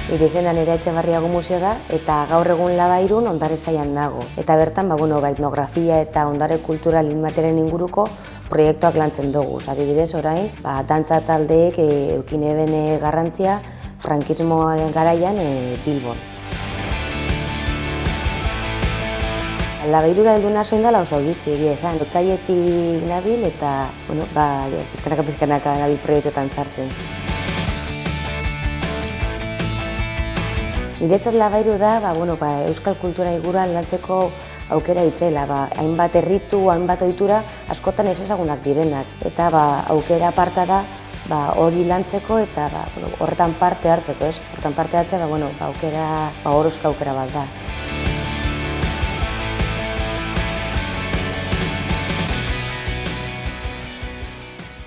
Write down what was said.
Nire izena Nerea Etxebarriago museo da eta gaur egun Labairun ondare sailan nago. Eta bertan etnografia eta ondare kultural inmaterialen inguruko proiektuak lantzen dugu. Adibidez, orain, dantza taldeek eukin eben garrantzia frankismoaren garaian Bilbon. Labairura heldu nazoin dela oso gitxi egia esan. Otsailetik nabil eta pizkanaka nabil proiektuetan sartzen. Niretzat Labairu da euskal kultura inguruan lantzeko aukera itzela. Hainbat erritu, hainbat ohitura askotan ezezagunak direnak. Eta aukera aparta da hori lantzeko eta horretan parte hartzeko. Horretan parte hartzea aukera bat da.